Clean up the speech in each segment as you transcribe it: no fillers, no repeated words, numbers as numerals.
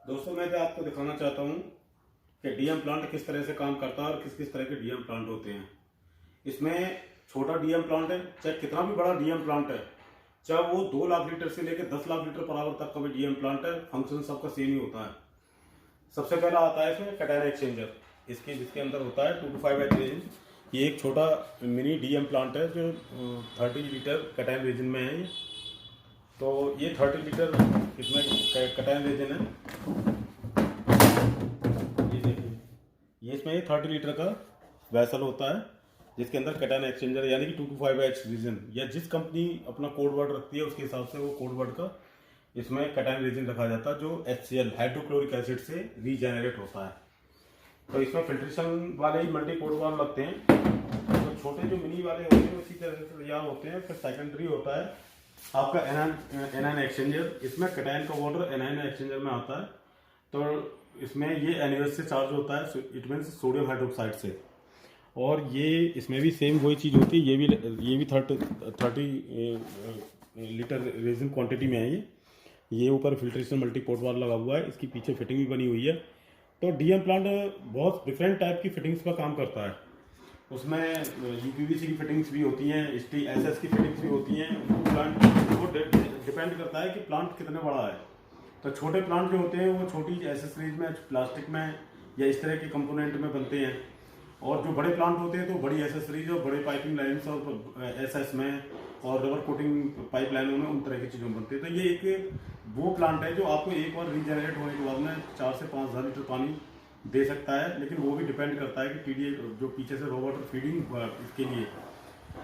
दोस्तों मैं तो आपको दिखाना चाहता हूँ कि डीएम प्लांट किस तरह से काम करता है और किस किस तरह के डीएम प्लांट होते हैं। इसमें छोटा डीएम प्लांट है, चाहे कितना भी बड़ा डीएम प्लांट है, चाहे वो 2 लाख लीटर से लेकर 10 लाख लीटर पर आवर तक का भी डीएम प्लांट है, फंक्शन सबका सेम ही होता है। सबसे पहला आता है इसमें कैटायन एक्सचेंजर, जिसके अंदर होता है 2 to 5 H रेजिन। ये एक छोटा मिनी डीएम प्लांट है जो 30 लीटर कैटायन रेजिन में है। तो ये 30 लीटर इसमें कैटायन रेजिन है। ये देखिए, ये इसमें 30 लीटर का वैसल होता है जिसके अंदर कैटायन एक्सचेंजर यानी कि 2 to 5 H रेजिन, या जिस कंपनी अपना कोड वर्ड रखती है उसके हिसाब से वो कोड वर्ड का इसमें कैटायन रेजिन रखा जाता है, जो HCl हाइड्रोक्लोरिक एसिड से रीजेनरेट होता है। तो इसमें फिल्ट्रेशन वाले ही मल्टी कोड वाले लगते हैं। तो छोटे जो मिनी वाले होते हैं उसी तरह से तैयार होते हैं। फिर सेकेंडरी होता है आपका एनायन एक्सचेंजर। इसमें कैटायन का वाटर एनायन एक्सचेंजर में आता है। तो इसमें ये NaOH से चार्ज होता है, इट मीन्स सोडियम हाइड्रोक्साइड से। और ये इसमें भी सेम वही चीज़ होती है। ये भी 30 लीटर रेजिन क्वांटिटी में है। ये ऊपर फिल्ट्रेशन मल्टी पोर्ट वाल लगा हुआ है, इसकी पीछे फिटिंग भी बनी हुई है। तो डीएम प्लांट बहुत डिफरेंट टाइप की फिटिंग्स का काम करता है। उसमें UPVC की फिटिंग्स भी होती हैं, SS की फिटिंग्स भी होती हैं। प्लांट वो डिपेंड करता है कि प्लांट कितने बड़ा है। तो छोटे प्लांट जो होते हैं वो छोटी एसेसरीज में, प्लास्टिक में या इस तरह के कंपोनेंट में बनते हैं। और जो बड़े प्लांट होते हैं तो बड़ी एसेसरीज और बड़े पाइपिंग लाइन्स और SS में और रबर कोटिंग पाइप लाइनों में उन तरह की चीज़ों में बनते हैं। तो ये एक वो प्लांट है जो आपको एक बार रीजनरेट होने के बाद में 4 से 5 हज़ार लीटर पानी दे सकता है। लेकिन वो भी डिपेंड करता है कि TDS जो पीछे से रो वाटर फीडिंग इसके लिए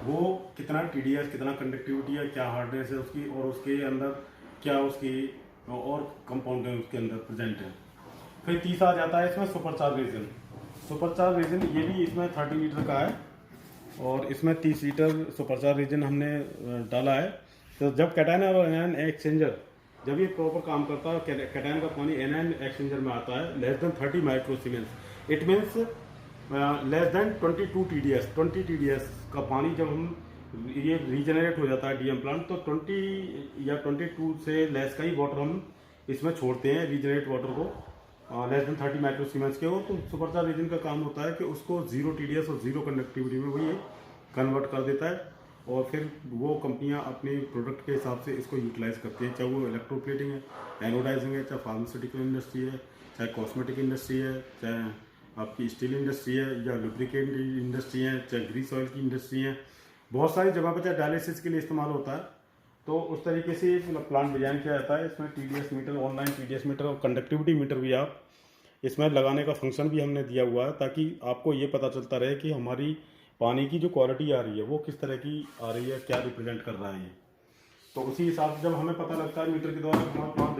वो कितना TDS, कितना कंडक्टिविटी है, क्या हार्डनेस है उसकी, और उसके अंदर क्या उसकी और कंपाउंड है उसके अंदर प्रेजेंट है। फिर तीसरा आ जाता है इसमें सुपरचार्ज रेजिन। सुपरचार्ज रेजिन ये भी इसमें 30 लीटर का है और इसमें 30 लीटर सुपरचार्ज रेजिन हमने डाला है। तो जब कैटायन और एनायन एक्सचेंजर जब ये प्रॉपर काम करता है, कैटायन का पानी एनायन एक्सचेंजर में आता है less than 30 microsiemens, it means less than 22 TDS। 20 TDS का पानी जब हम ये रीजनरेट हो जाता है डीएम प्लांट, तो 20 या 22 से लेस का ही वाटर हम इसमें छोड़ते हैं, रीजनरेट वाटर को लेस देन 30 माइक्रोसीमेंस के हो। तो सुपरचार्ज रेजिन का काम होता है कि उसको 0 TDS और 0 कंडक्टिविटी में वो ये कन्वर्ट कर देता है। और फिर वो कंपनियां अपने प्रोडक्ट के हिसाब से इसको यूटिलाइज करती हैं, चाहे वो इलेक्ट्रोप्लेटिंग है, एनोडाइजिंग है, चाहे फार्मास्यूटिकल इंडस्ट्री है, चाहे कॉस्मेटिक इंडस्ट्री है, चाहे आपकी स्टील इंडस्ट्री है, या लुब्रिकेंट इंडस्ट्री है, चाहे ग्रीस ऑयल की इंडस्ट्री है। बहुत सारी जगह पर चाहे डायलिसिस के लिए इस्तेमाल होता है। तो उस तरीके से प्लांट डिजाइन किया जाता है। इसमें TDS meter, online TDS meter और कंडक्टिविटी मीटर भी आप इसमें लगाने का फंक्शन भी हमने दिया हुआ है, ताकि आपको ये पता चलता रहे कि हमारी पानी की जो क्वालिटी आ रही है वो किस तरह की आ रही है, क्या रिप्रेजेंट कर रहा है ये। तो उसी हिसाब से जब हमें पता लगता है मीटर के द्वारा हमारा प्लांट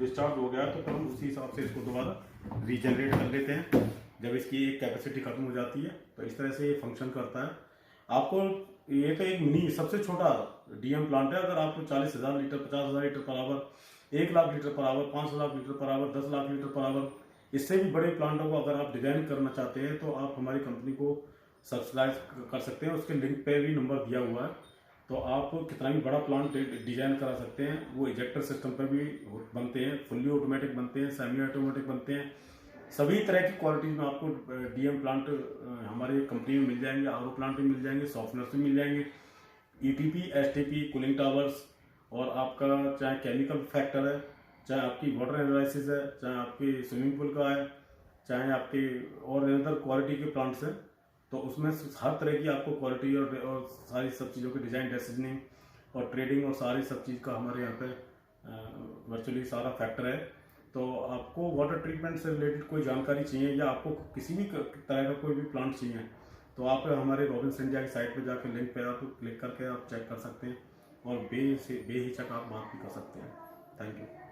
डिस्चार्ज हो गया, तो फिर हम उसी हिसाब से इसको दोबारा रीजनरेट कर लेते हैं जब इसकी एक कैपेसिटी खत्म हो जाती है। तो इस तरह से ये फंक्शन करता है। आपको ये तो एक मिनी सबसे छोटा डीएम प्लांट है। अगर आपको 40,000 litre, 50,000 litre per hour, 1 lakh litre per hour, 5 lakh litre per hour, 10 lakh litre per hour, इससे भी बड़े प्लांटों को अगर आप डिजाइन करना चाहते हैं तो आप हमारी कंपनी को सब्सक्राइब कर सकते हैं। उसके लिंक पे भी नंबर दिया हुआ है। तो आप कितना भी बड़ा प्लांट डिजाइन करा सकते हैं। वो इजेक्टर सिस्टम पे भी बनते हैं, फुल्ली ऑटोमेटिक बनते हैं, सेमी ऑटोमेटिक बनते हैं। सभी तरह की क्वालिटीज में आपको डीएम प्लांट हमारी कंपनी में मिल जाएंगे। RO प्लांट भी मिल जाएंगे, सॉफ्टनेस भी मिल जाएंगे, ETP, STP, कूलिंग टावर्स, और आपका चाहे केमिकल फैक्टर है, चाहे आपकी वाटर एनालिसिस है, चाहे आपकी स्विमिंग पूल का है, चाहे आपके और अदर क्वालिटी के प्लांट्स हैं। तो उसमें हर तरह की आपको क्वालिटी और सारी सब चीज़ों की डिज़ाइन, डिसीजनिंग और ट्रेडिंग और सारी सब चीज़ का हमारे यहाँ पे वर्चुअली सारा फैक्टर है। तो आपको वाटर ट्रीटमेंट से रिलेटेड कोई जानकारी चाहिए या आपको किसी भी तरह का कोई भी प्लांट चाहिए, तो आप हमारे रॉबिन्स इंडिया की साइट पे जाकर लिंक पे आप क्लिक करके आप चेक कर सकते हैं और बेहिचक आप बात भी कर सकते हैं। Thank you.